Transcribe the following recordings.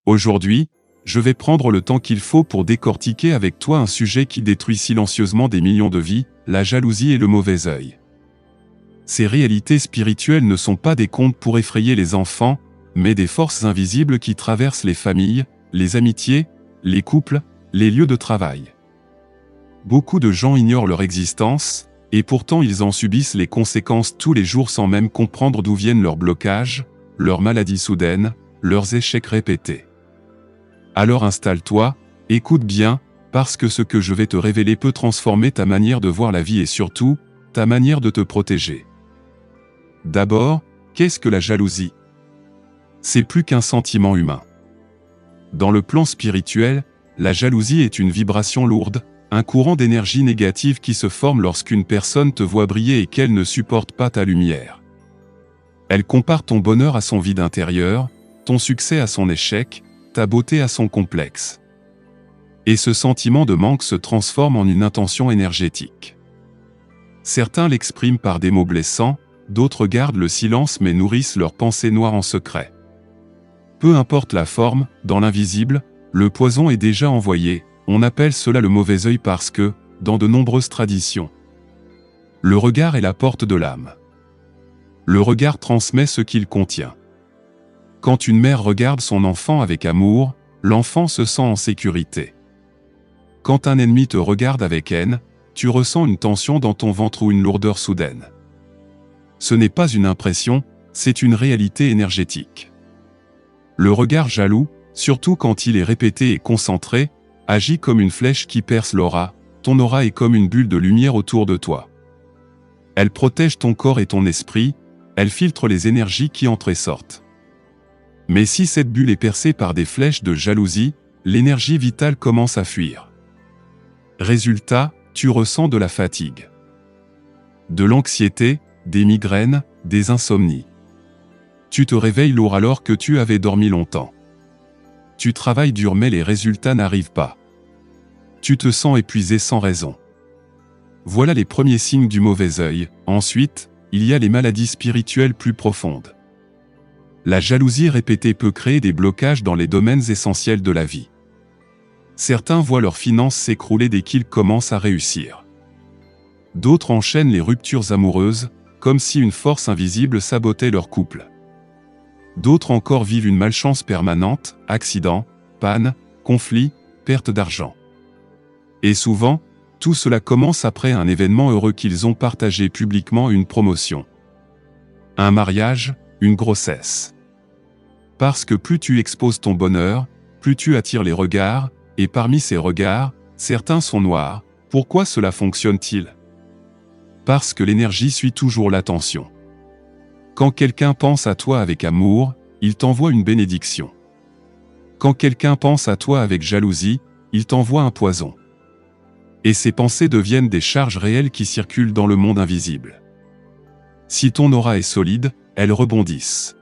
Aujourd'hui, je vais prendre le temps qu'il faut pour décortiquer avec toi un sujet qui détruit silencieusement des millions de vies, la jalousie et le mauvais œil. Ces réalités spirituelles ne sont pas des contes pour effrayer les enfants, mais des forces invisibles qui traversent les familles, les amitiés, les couples, les lieux de travail. Beaucoup de gens ignorent leur existence, et pourtant ils en subissent les conséquences tous les jours sans même comprendre d'où viennent leurs blocages, leurs maladies soudaines, leurs échecs répétés. Alors installe-toi, écoute bien, parce que ce que je vais te révéler peut transformer ta manière de voir la vie et surtout, ta manière de te protéger. D'abord, qu'est-ce que la jalousie? C'est plus qu'un sentiment humain. Dans le plan spirituel, la jalousie est une vibration lourde, un courant d'énergie négative qui se forme lorsqu'une personne te voit briller et qu'elle ne supporte pas ta lumière. Elle compare ton bonheur à son vide intérieur, ton succès à son échec, ta beauté à son complexe. Et ce sentiment de manque se transforme en une intention énergétique. Certains l'expriment par des mots blessants, d'autres gardent le silence mais nourrissent leurs pensées noires en secret. Peu importe la forme, dans l'invisible, le poison est déjà envoyé, on appelle cela le mauvais œil parce que, dans de nombreuses traditions, le regard est la porte de l'âme. Le regard transmet ce qu'il contient. Quand une mère regarde son enfant avec amour, l'enfant se sent en sécurité. Quand un ennemi te regarde avec haine, tu ressens une tension dans ton ventre ou une lourdeur soudaine. Ce n'est pas une impression, c'est une réalité énergétique. Le regard jaloux, surtout quand il est répété et concentré, agit comme une flèche qui perce l'aura, ton aura est comme une bulle de lumière autour de toi. Elle protège ton corps et ton esprit, elle filtre les énergies qui entrent et sortent. Mais si cette bulle est percée par des flèches de jalousie, l'énergie vitale commence à fuir. Résultat, tu ressens de la fatigue, de l'anxiété, des migraines, des insomnies. Tu te réveilles lourd alors que tu avais dormi longtemps. Tu travailles dur mais les résultats n'arrivent pas. Tu te sens épuisé sans raison. Voilà les premiers signes du mauvais œil. Ensuite, il y a les maladies spirituelles plus profondes. La jalousie répétée peut créer des blocages dans les domaines essentiels de la vie. Certains voient leurs finances s'écrouler dès qu'ils commencent à réussir. D'autres enchaînent les ruptures amoureuses, comme si une force invisible sabotait leur couple. D'autres encore vivent une malchance permanente, accidents, pannes, conflits, perte d'argent. Et souvent, tout cela commence après un événement heureux qu'ils ont partagé publiquement, une promotion, un mariage, une grossesse. Parce que plus tu exposes ton bonheur, plus tu attires les regards, et parmi ces regards, certains sont noirs. Pourquoi cela fonctionne-t-il? Parce que l'énergie suit toujours l'attention. Quand quelqu'un pense à toi avec amour, il t'envoie une bénédiction. Quand quelqu'un pense à toi avec jalousie, il t'envoie un poison. Et ces pensées deviennent des charges réelles qui circulent dans le monde invisible. Si ton aura est solide, elles rebondissent.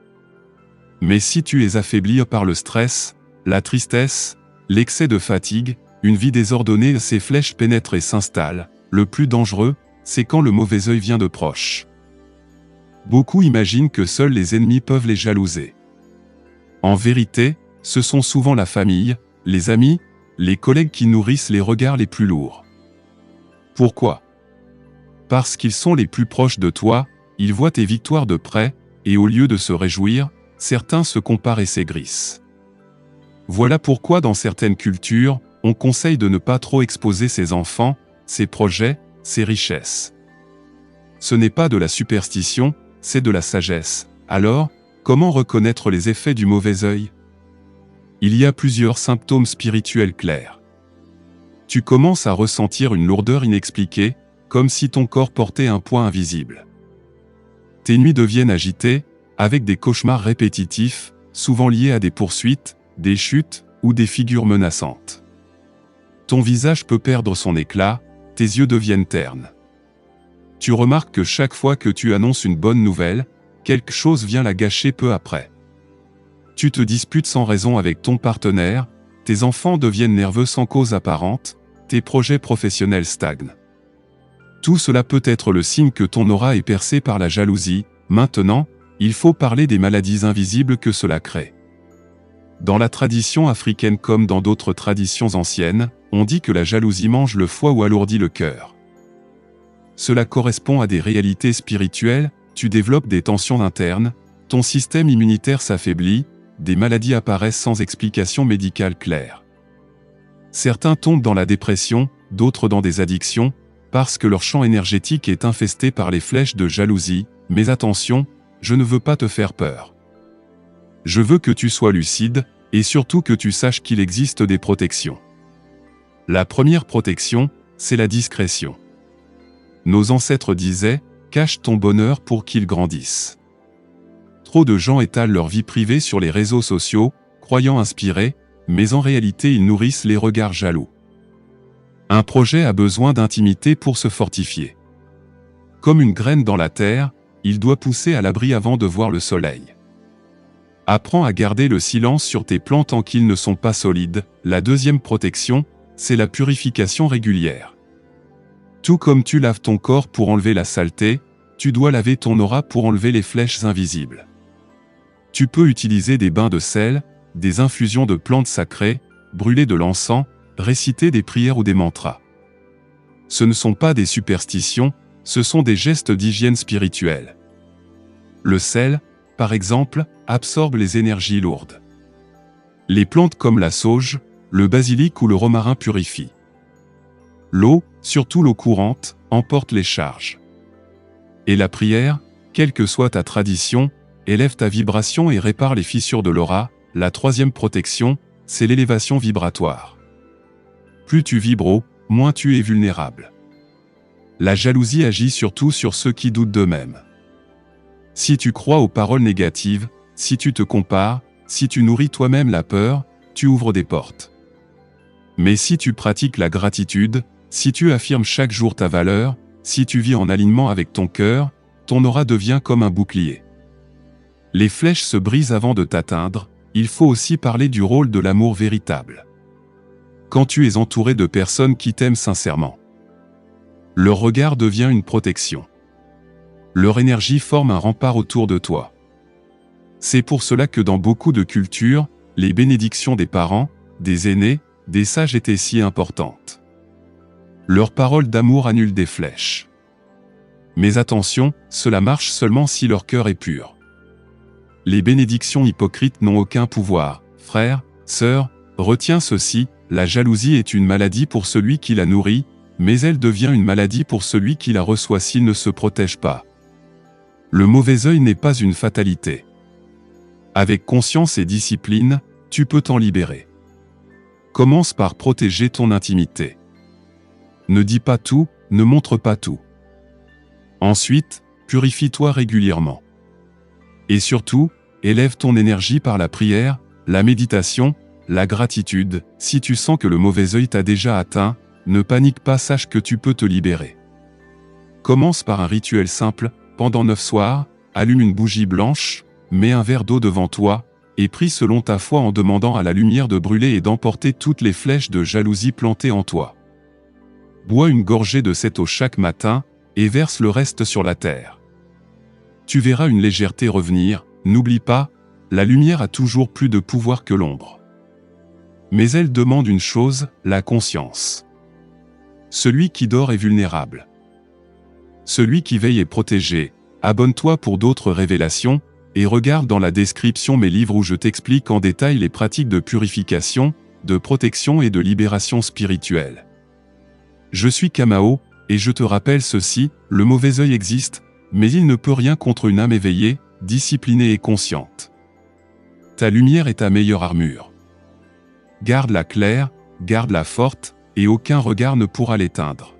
Mais si tu es affaibli par le stress, la tristesse, l'excès de fatigue, une vie désordonnée, ces flèches pénètrent et s'installent. Le plus dangereux, c'est quand le mauvais œil vient de proche. Beaucoup imaginent que seuls les ennemis peuvent les jalouser. En vérité, ce sont souvent la famille, les amis, les collègues qui nourrissent les regards les plus lourds. Pourquoi? Parce qu'ils sont les plus proches de toi, ils voient tes victoires de près, et au lieu de se réjouir, certains se comparent et s'aigrissent. Voilà pourquoi dans certaines cultures, on conseille de ne pas trop exposer ses enfants, ses projets, ses richesses. Ce n'est pas de la superstition, c'est de la sagesse. Alors, comment reconnaître les effets du mauvais œil? Il y a plusieurs symptômes spirituels clairs. Tu commences à ressentir une lourdeur inexpliquée, comme si ton corps portait un poids invisible. Tes nuits deviennent agitées, avec des cauchemars répétitifs, souvent liés à des poursuites, des chutes ou des figures menaçantes. Ton visage peut perdre son éclat, tes yeux deviennent ternes. Tu remarques que chaque fois que tu annonces une bonne nouvelle, quelque chose vient la gâcher peu après. Tu te disputes sans raison avec ton partenaire, tes enfants deviennent nerveux sans cause apparente, tes projets professionnels stagnent. Tout cela peut être le signe que ton aura est percée par la jalousie. Maintenant, il faut parler des maladies invisibles que cela crée. Dans la tradition africaine comme dans d'autres traditions anciennes, on dit que la jalousie mange le foie ou alourdit le cœur. Cela correspond à des réalités spirituelles, tu développes des tensions internes, ton système immunitaire s'affaiblit, des maladies apparaissent sans explication médicale claire. Certains tombent dans la dépression, d'autres dans des addictions, parce que leur champ énergétique est infesté par les flèches de jalousie, mais attention, je ne veux pas te faire peur. Je veux que tu sois lucide, et surtout que tu saches qu'il existe des protections. La première protection, c'est la discrétion. Nos ancêtres disaient, cache ton bonheur pour qu'il grandisse. Trop de gens étalent leur vie privée sur les réseaux sociaux, croyant inspirer, mais en réalité ils nourrissent les regards jaloux. Un projet a besoin d'intimité pour se fortifier. Comme une graine dans la terre, il doit pousser à l'abri avant de voir le soleil. Apprends à garder le silence sur tes plans tant qu'ils ne sont pas solides. La deuxième protection, c'est la purification régulière. Tout comme tu laves ton corps pour enlever la saleté, tu dois laver ton aura pour enlever les flèches invisibles. Tu peux utiliser des bains de sel, des infusions de plantes sacrées, brûler de l'encens, réciter des prières ou des mantras. Ce ne sont pas des superstitions, ce sont des gestes d'hygiène spirituelle. Le sel, par exemple, absorbe les énergies lourdes. Les plantes comme la sauge, le basilic ou le romarin purifient. L'eau, surtout l'eau courante, emporte les charges. Et la prière, quelle que soit ta tradition, élève ta vibration et répare les fissures de l'aura. La troisième protection, c'est l'élévation vibratoire. Plus tu vibres haut, moins tu es vulnérable. La jalousie agit surtout sur ceux qui doutent d'eux-mêmes. Si tu crois aux paroles négatives, si tu te compares, si tu nourris toi-même la peur, tu ouvres des portes. Mais si tu pratiques la gratitude, si tu affirmes chaque jour ta valeur, si tu vis en alignement avec ton cœur, ton aura devient comme un bouclier. Les flèches se brisent avant de t'atteindre, il faut aussi parler du rôle de l'amour véritable. Quand tu es entouré de personnes qui t'aiment sincèrement, leur regard devient une protection. Leur énergie forme un rempart autour de toi. C'est pour cela que dans beaucoup de cultures, les bénédictions des parents, des aînés, des sages étaient si importantes. Leurs paroles d'amour annulent des flèches. Mais attention, cela marche seulement si leur cœur est pur. Les bénédictions hypocrites n'ont aucun pouvoir. Frère, sœur, retiens ceci, la jalousie est une maladie pour celui qui la nourrit, mais elle devient une maladie pour celui qui la reçoit s'il ne se protège pas. Le mauvais œil n'est pas une fatalité. Avec conscience et discipline, tu peux t'en libérer. Commence par protéger ton intimité. Ne dis pas tout, ne montre pas tout. Ensuite, purifie-toi régulièrement. Et surtout, élève ton énergie par la prière, la méditation, la gratitude. Si tu sens que le mauvais œil t'a déjà atteint, ne panique pas, sache que tu peux te libérer. Commence par un rituel simple, pendant 9 soirs, allume une bougie blanche, mets un verre d'eau devant toi, et prie selon ta foi en demandant à la lumière de brûler et d'emporter toutes les flèches de jalousie plantées en toi. Bois une gorgée de cette eau chaque matin, et verse le reste sur la terre. Tu verras une légèreté revenir, n'oublie pas, la lumière a toujours plus de pouvoir que l'ombre. Mais elle demande une chose, la conscience. Celui qui dort est vulnérable. Celui qui veille est protégé. Abonne-toi pour d'autres révélations, et regarde dans la description mes livres où je t'explique en détail les pratiques de purification, de protection et de libération spirituelle. Je suis Kamao, et je te rappelle ceci, le mauvais œil existe, mais il ne peut rien contre une âme éveillée, disciplinée et consciente. Ta lumière est ta meilleure armure. Garde-la claire, garde-la forte, et aucun regard ne pourra l'éteindre.